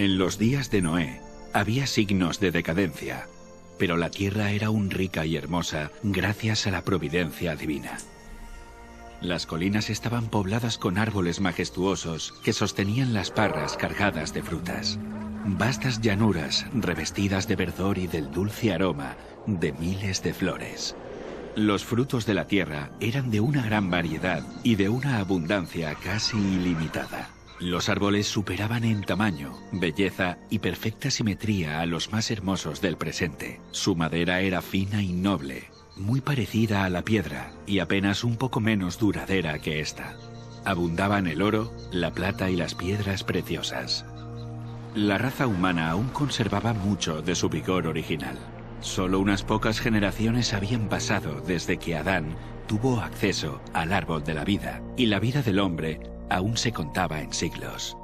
En los días de Noé había signos de decadencia, pero la tierra era aún rica y hermosa gracias a la providencia divina. Las colinas estaban pobladas con árboles majestuosos que sostenían las parras cargadas de frutas. Vastas llanuras revestidas de verdor y del dulce aroma de miles de flores. Los frutos de la tierra eran de una gran variedad y de una abundancia casi ilimitada. Los árboles superaban en tamaño, belleza y perfecta simetría a los más hermosos del presente. Su madera era fina y noble, muy parecida a la piedra y apenas un poco menos duradera que esta. Abundaban el oro, la plata y las piedras preciosas. La raza humana aún conservaba mucho de su vigor original. Solo unas pocas generaciones habían pasado desde que Adán tuvo acceso al árbol de la vida, y la vida del hombre aún se contaba en siglos.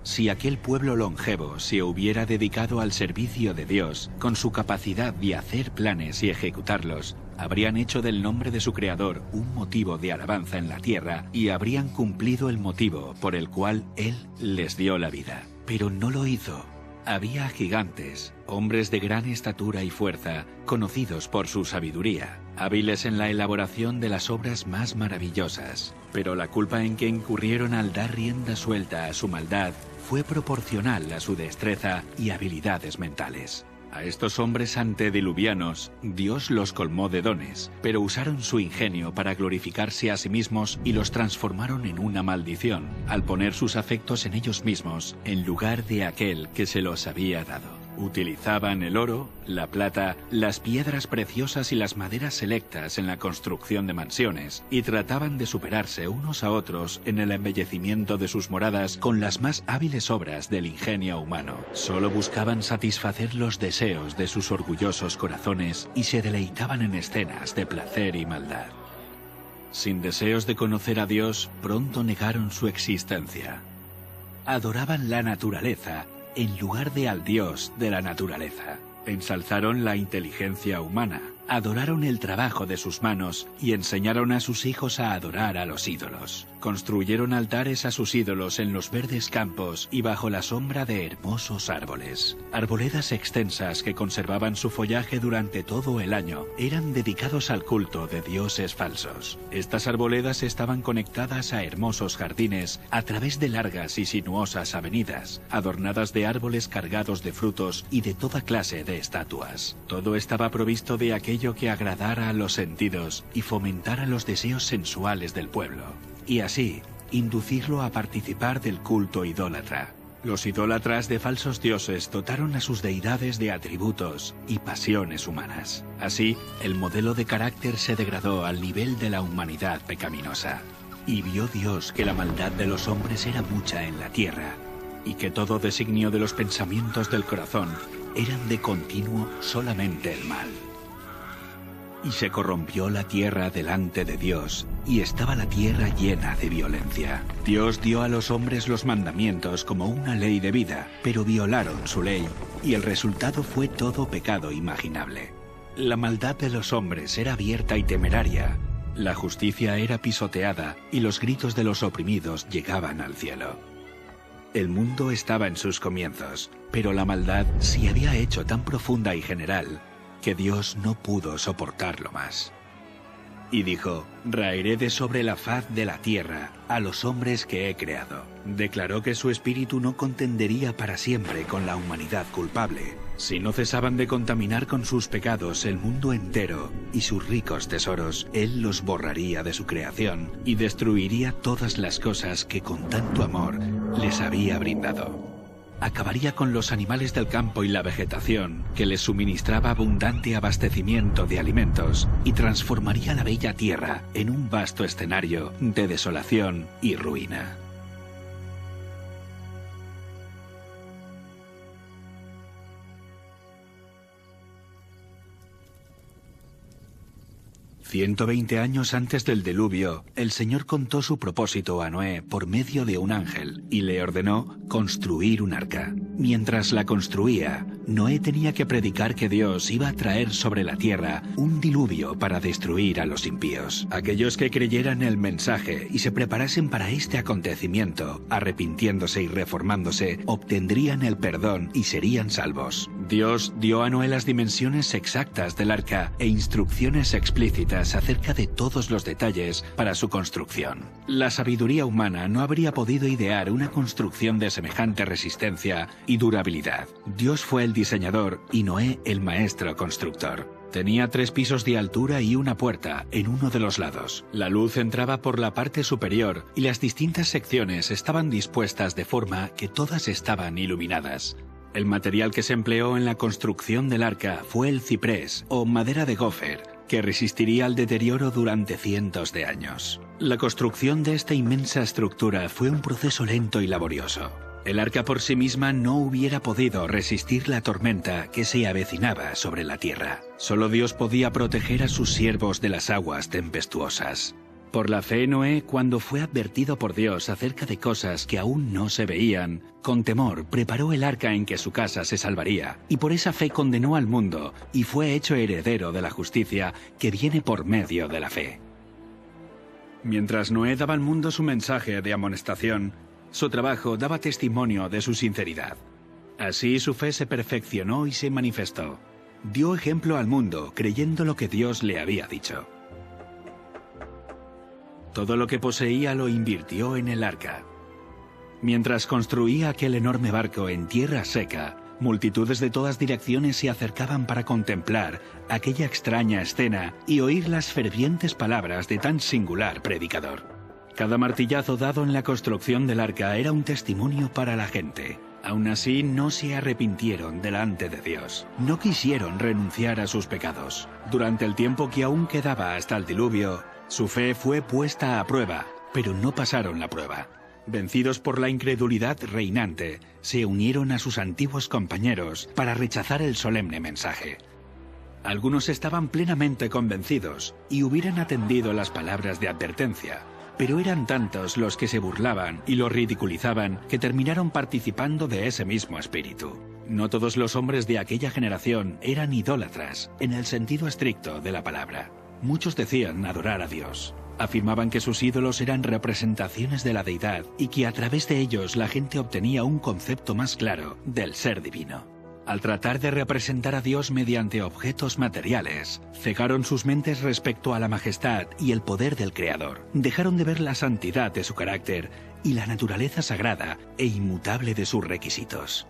Si aquel pueblo longevo se hubiera dedicado al servicio de Dios con su capacidad de hacer planes y ejecutarlos, habrían hecho del nombre de su creador un motivo de alabanza en la tierra y habrían cumplido el motivo por el cual Él les dio la vida. Pero no lo hizo. Había gigantes, hombres de gran estatura y fuerza, conocidos por su sabiduría, hábiles en la elaboración de las obras más maravillosas. Pero la culpa en que incurrieron al dar rienda suelta a su maldad fue proporcional a su destreza y habilidades mentales. A estos hombres antediluvianos, Dios los colmó de dones, pero usaron su ingenio para glorificarse a sí mismos y los transformaron en una maldición, al poner sus afectos en ellos mismos, en lugar de aquel que se los había dado. Utilizaban el oro, la plata, las piedras preciosas y las maderas selectas en la construcción de mansiones, y trataban de superarse unos a otros en el embellecimiento de sus moradas con las más hábiles obras del ingenio humano. Solo buscaban satisfacer los deseos de sus orgullosos corazones y se deleitaban en escenas de placer y maldad. Sin deseos de conocer a Dios, pronto negaron su existencia. Adoraban la naturaleza en lugar de al Dios de la naturaleza. Ensalzaron la inteligencia humana, adoraron el trabajo de sus manos y enseñaron a sus hijos a adorar a los ídolos. Construyeron altares a sus ídolos en los verdes campos y bajo la sombra de hermosos árboles. Arboledas extensas que conservaban su follaje durante todo el año eran dedicados al culto de dioses falsos. Estas arboledas estaban conectadas a hermosos jardines a través de largas y sinuosas avenidas, adornadas de árboles cargados de frutos y de toda clase de estatuas. Todo estaba provisto de aquello que agradara a los sentidos y fomentara los deseos sensuales del pueblo, y así inducirlo a participar del culto idólatra. Los idólatras de falsos dioses dotaron a sus deidades de atributos y pasiones humanas. Así, el modelo de carácter se degradó al nivel de la humanidad pecaminosa. Y vio Dios que la maldad de los hombres era mucha en la tierra, y que todo designio de los pensamientos del corazón eran de continuo solamente el mal. Y se corrompió la tierra delante de Dios, y estaba la tierra llena de violencia. Dios dio a los hombres los mandamientos como una ley de vida, pero violaron su ley, y el resultado fue todo pecado imaginable. La maldad de los hombres era abierta y temeraria, la justicia era pisoteada, y los gritos de los oprimidos llegaban al cielo. El mundo estaba en sus comienzos, pero la maldad se había hecho tan profunda y general que Dios no pudo soportarlo más. Y dijo: raeré de sobre la faz de la tierra a los hombres que he creado. Declaró que su espíritu no contendería para siempre con la humanidad culpable. Si no cesaban de contaminar con sus pecados el mundo entero y sus ricos tesoros, Él los borraría de su creación y destruiría todas las cosas que con tanto amor les había brindado. Acabaría con los animales del campo y la vegetación, que les suministraba abundante abastecimiento de alimentos, y transformaría la bella tierra en un vasto escenario de desolación y ruina. 120 años antes del diluvio, el Señor contó su propósito a Noé por medio de un ángel y le ordenó construir un arca. Mientras la construía, Noé tenía que predicar que Dios iba a traer sobre la tierra un diluvio para destruir a los impíos. Aquellos que creyeran el mensaje y se preparasen para este acontecimiento, arrepintiéndose y reformándose, obtendrían el perdón y serían salvos. Dios dio a Noé las dimensiones exactas del arca e instrucciones explícitas acerca de todos los detalles para su construcción. La sabiduría humana no habría podido idear una construcción de semejante resistencia y durabilidad. Dios fue el diseñador y Noé el maestro constructor. Tenía 3 pisos de altura y una puerta en uno de los lados. La luz entraba por la parte superior y las distintas secciones estaban dispuestas de forma que todas estaban iluminadas. El material que se empleó en la construcción del arca fue el ciprés o madera de gofer, que resistiría al deterioro durante cientos de años. La construcción de esta inmensa estructura fue un proceso lento y laborioso. El arca por sí misma no hubiera podido resistir la tormenta que se avecinaba sobre la tierra. Solo Dios podía proteger a sus siervos de las aguas tempestuosas. Por la fe, Noé, cuando fue advertido por Dios acerca de cosas que aún no se veían, con temor preparó el arca en que su casa se salvaría, y por esa fe condenó al mundo y fue hecho heredero de la justicia que viene por medio de la fe. Mientras Noé daba al mundo su mensaje de amonestación, su trabajo daba testimonio de su sinceridad. Así su fe se perfeccionó y se manifestó. Dio ejemplo al mundo creyendo lo que Dios le había dicho. Todo lo que poseía lo invirtió en el arca. Mientras construía aquel enorme barco en tierra seca, multitudes de todas direcciones se acercaban para contemplar aquella extraña escena y oír las fervientes palabras de tan singular predicador. Cada martillazo dado en la construcción del arca era un testimonio para la gente. Aún así, no se arrepintieron delante de Dios. No quisieron renunciar a sus pecados. Durante el tiempo que aún quedaba hasta el diluvio, su fe fue puesta a prueba, pero no pasaron la prueba. Vencidos por la incredulidad reinante, se unieron a sus antiguos compañeros para rechazar el solemne mensaje. Algunos estaban plenamente convencidos y hubieran atendido las palabras de advertencia, pero eran tantos los que se burlaban y lo ridiculizaban que terminaron participando de ese mismo espíritu. No todos los hombres de aquella generación eran idólatras, en el sentido estricto de la palabra. Muchos decían adorar a Dios. Afirmaban que sus ídolos eran representaciones de la deidad y que a través de ellos la gente obtenía un concepto más claro del ser divino. Al tratar de representar a Dios mediante objetos materiales, cegaron sus mentes respecto a la majestad y el poder del Creador. Dejaron de ver la santidad de su carácter y la naturaleza sagrada e inmutable de sus requisitos.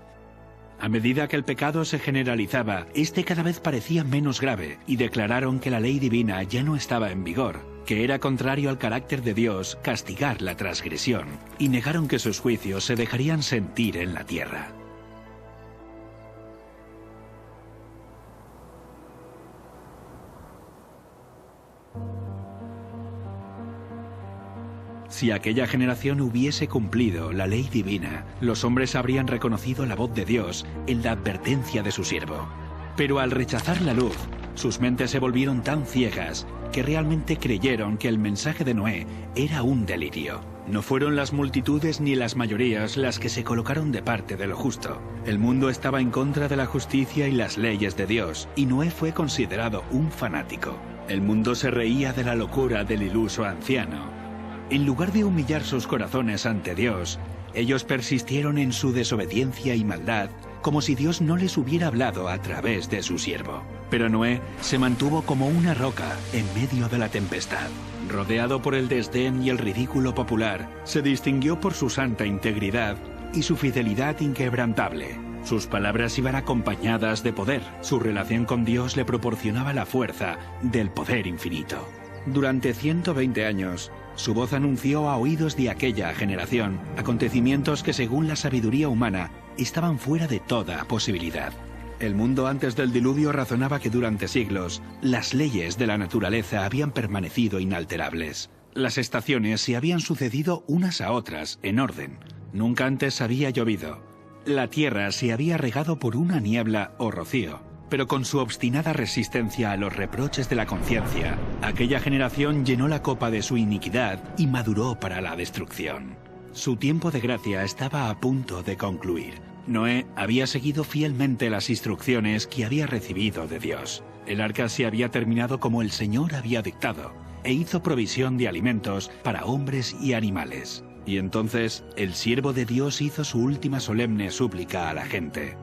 A medida que el pecado se generalizaba, este cada vez parecía menos grave y declararon que la ley divina ya no estaba en vigor, que era contrario al carácter de Dios castigar la transgresión, y negaron que sus juicios se dejarían sentir en la tierra. Si aquella generación hubiese cumplido la ley divina, los hombres habrían reconocido la voz de Dios en la advertencia de su siervo. Pero al rechazar la luz, sus mentes se volvieron tan ciegas que realmente creyeron que el mensaje de Noé era un delirio. No fueron las multitudes ni las mayorías las que se colocaron de parte de lo justo. El mundo estaba en contra de la justicia y las leyes de Dios, y Noé fue considerado un fanático. El mundo se reía de la locura del iluso anciano. En lugar de humillar sus corazones ante Dios, ellos persistieron en su desobediencia y maldad, como si Dios no les hubiera hablado a través de su siervo. Pero Noé se mantuvo como una roca en medio de la tempestad. Rodeado por el desdén y el ridículo popular, se distinguió por su santa integridad y su fidelidad inquebrantable. Sus palabras iban acompañadas de poder. Su relación con Dios le proporcionaba la fuerza del poder infinito. Durante 120 años, su voz anunció a oídos de aquella generación acontecimientos que, según la sabiduría humana, estaban fuera de toda posibilidad. El mundo antes del diluvio razonaba que durante siglos las leyes de la naturaleza habían permanecido inalterables. Las estaciones se habían sucedido unas a otras en orden. Nunca antes había llovido. La tierra se había regado por una niebla o rocío. Pero con su obstinada resistencia a los reproches de la conciencia, aquella generación llenó la copa de su iniquidad y maduró para la destrucción. Su tiempo de gracia estaba a punto de concluir. Noé había seguido fielmente las instrucciones que había recibido de Dios. El arca se había terminado como el Señor había dictado, e hizo provisión de alimentos para hombres y animales. Y entonces el siervo de Dios hizo su última solemne súplica a la gente.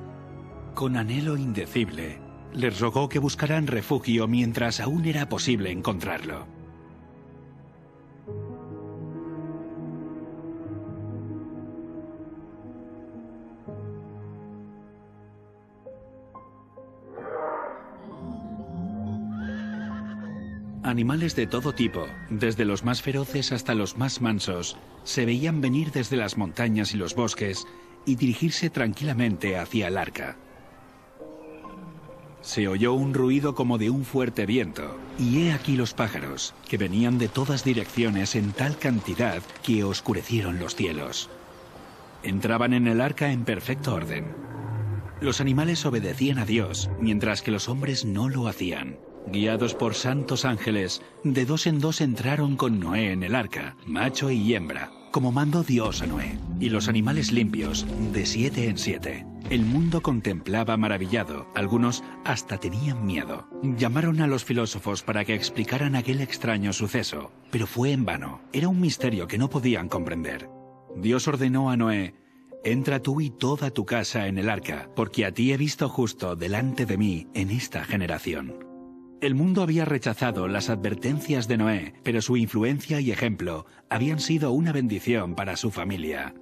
Con anhelo indecible, les rogó que buscaran refugio mientras aún era posible encontrarlo. Animales de todo tipo, desde los más feroces hasta los más mansos, se veían venir desde las montañas y los bosques y dirigirse tranquilamente hacia el arca. Se oyó un ruido como de un fuerte viento, y he aquí los pájaros, que venían de todas direcciones en tal cantidad que oscurecieron los cielos. Entraban en el arca en perfecto orden. Los animales obedecían a Dios, mientras que los hombres no lo hacían. Guiados por santos ángeles, de dos en dos entraron con Noé en el arca, macho y hembra, como mandó Dios a Noé, y los animales limpios, de 7 en 7. El mundo contemplaba maravillado, algunos hasta tenían miedo. Llamaron a los filósofos para que explicaran aquel extraño suceso, pero fue en vano. Era un misterio que no podían comprender. Dios ordenó a Noé: «Entra tú y toda tu casa en el arca, porque a ti he visto justo delante de mí en esta generación». El mundo había rechazado las advertencias de Noé, pero su influencia y ejemplo habían sido una bendición para su familia.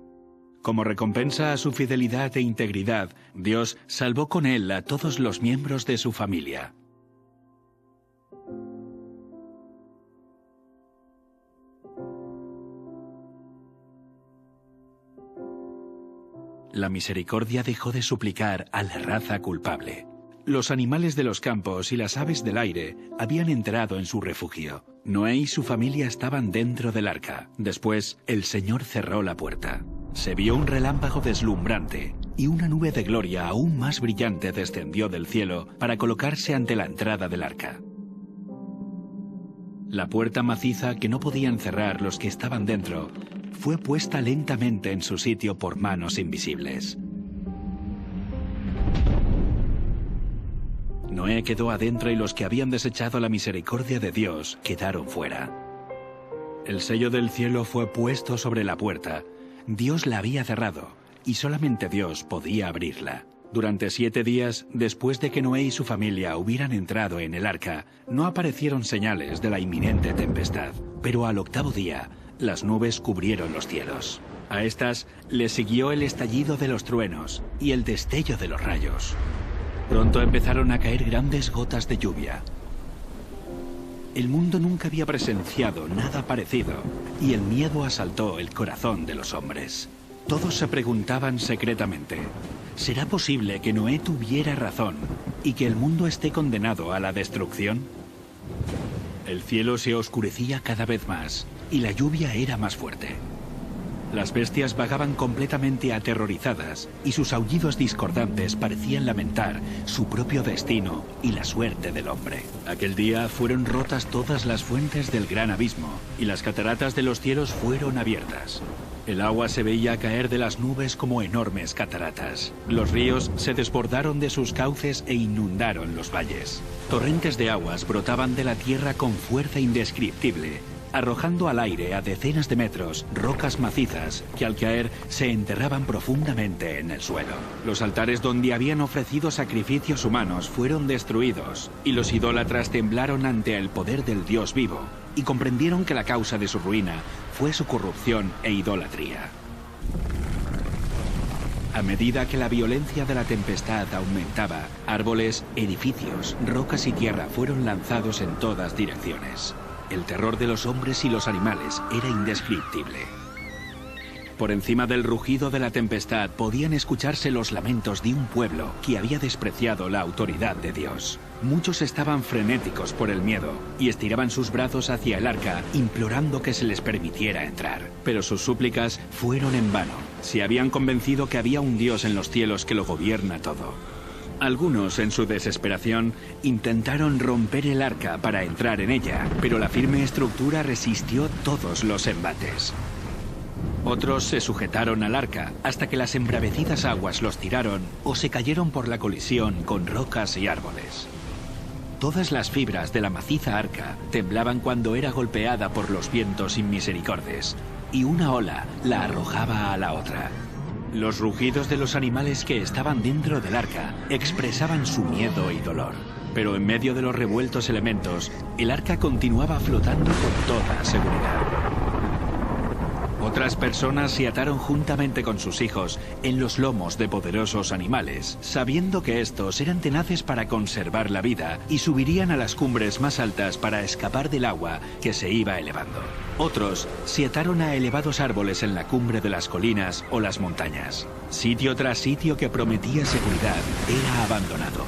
Como recompensa a su fidelidad e integridad, Dios salvó con él a todos los miembros de su familia. La misericordia dejó de suplicar a la raza culpable. Los animales de los campos y las aves del aire habían entrado en su refugio. Noé y su familia estaban dentro del arca. Después, el Señor cerró la puerta. Se vio un relámpago deslumbrante, y una nube de gloria aún más brillante descendió del cielo para colocarse ante la entrada del arca. La puerta maciza que no podían cerrar los que estaban dentro fue puesta lentamente en su sitio por manos invisibles. Noé quedó adentro y los que habían desechado la misericordia de Dios quedaron fuera. El sello del cielo fue puesto sobre la puerta. Dios la había cerrado y solamente Dios podía abrirla. Durante 7 días, después de que Noé y su familia hubieran entrado en el arca, no aparecieron señales de la inminente tempestad. Pero al 8º día, las nubes cubrieron los cielos. A estas le siguió el estallido de los truenos y el destello de los rayos. Pronto empezaron a caer grandes gotas de lluvia. El mundo nunca había presenciado nada parecido, y el miedo asaltó el corazón de los hombres. Todos se preguntaban secretamente: ¿será posible que Noé tuviera razón y que el mundo esté condenado a la destrucción? El cielo se oscurecía cada vez más, y la lluvia era más fuerte. Las bestias vagaban completamente aterrorizadas y sus aullidos discordantes parecían lamentar su propio destino y la suerte del hombre. Aquel día fueron rotas todas las fuentes del gran abismo y las cataratas de los cielos fueron abiertas. El agua se veía caer de las nubes como enormes cataratas. Los ríos se desbordaron de sus cauces e inundaron los valles. Torrentes de aguas brotaban de la tierra con fuerza indescriptible, arrojando al aire a decenas de metros rocas macizas que al caer se enterraban profundamente en el suelo. Los altares donde habían ofrecido sacrificios humanos fueron destruidos y los idólatras temblaron ante el poder del Dios vivo y comprendieron que la causa de su ruina fue su corrupción e idolatría. A medida que la violencia de la tempestad aumentaba, árboles, edificios, rocas y tierra fueron lanzados en todas direcciones. El terror de los hombres y los animales era indescriptible. Por encima del rugido de la tempestad podían escucharse los lamentos de un pueblo que había despreciado la autoridad de Dios. Muchos estaban frenéticos por el miedo y estiraban sus brazos hacia el arca, implorando que se les permitiera entrar. Pero sus súplicas fueron en vano. Se habían convencido que había un Dios en los cielos que lo gobierna todo. Algunos, en su desesperación, intentaron romper el arca para entrar en ella, pero la firme estructura resistió todos los embates. Otros se sujetaron al arca hasta que las embravecidas aguas los tiraron o se cayeron por la colisión con rocas y árboles. Todas las fibras de la maciza arca temblaban cuando era golpeada por los vientos inmisericordes, y una ola la arrojaba a la otra. Los rugidos de los animales que estaban dentro del arca expresaban su miedo y dolor. Pero en medio de los revueltos elementos, el arca continuaba flotando con toda seguridad. Otras personas se ataron juntamente con sus hijos en los lomos de poderosos animales, sabiendo que estos eran tenaces para conservar la vida y subirían a las cumbres más altas para escapar del agua que se iba elevando. Otros se ataron a elevados árboles en la cumbre de las colinas o las montañas. Sitio tras sitio que prometía seguridad era abandonado.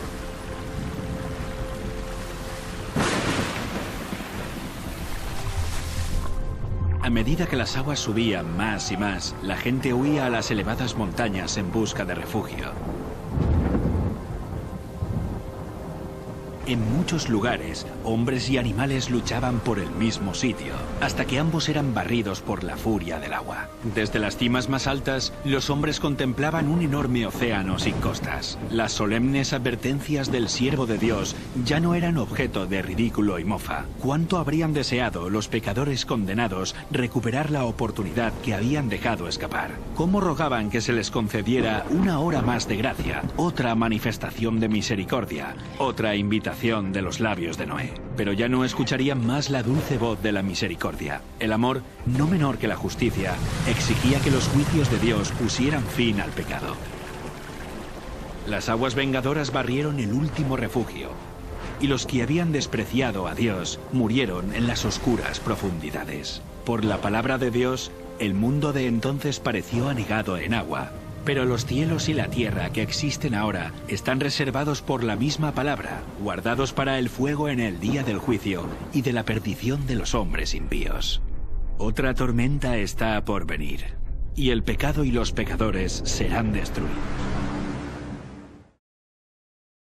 A medida que las aguas subían más y más, la gente huía a las elevadas montañas en busca de refugio. En muchos lugares, hombres y animales luchaban por el mismo sitio, hasta que ambos eran barridos por la furia del agua. Desde las cimas más altas, los hombres contemplaban un enorme océano sin costas. Las solemnes advertencias del siervo de Dios ya no eran objeto de ridículo y mofa. ¿Cuánto habrían deseado los pecadores condenados recuperar la oportunidad que habían dejado escapar? ¿Cómo rogaban que se les concediera una hora más de gracia, otra manifestación de misericordia, otra invitación de los labios de Noé? Pero ya no escucharían más la dulce voz de la misericordia. El amor, no menor que la justicia, exigía que los juicios de Dios pusieran fin al pecado. Las aguas vengadoras barrieron el último refugio, y los que habían despreciado a Dios murieron en las oscuras profundidades. Por la palabra de Dios, el mundo de entonces pareció anegado en agua. Pero los cielos y la tierra que existen ahora están reservados por la misma palabra, guardados para el fuego en el día del juicio y de la perdición de los hombres impíos. Otra tormenta está por venir, y el pecado y los pecadores serán destruidos.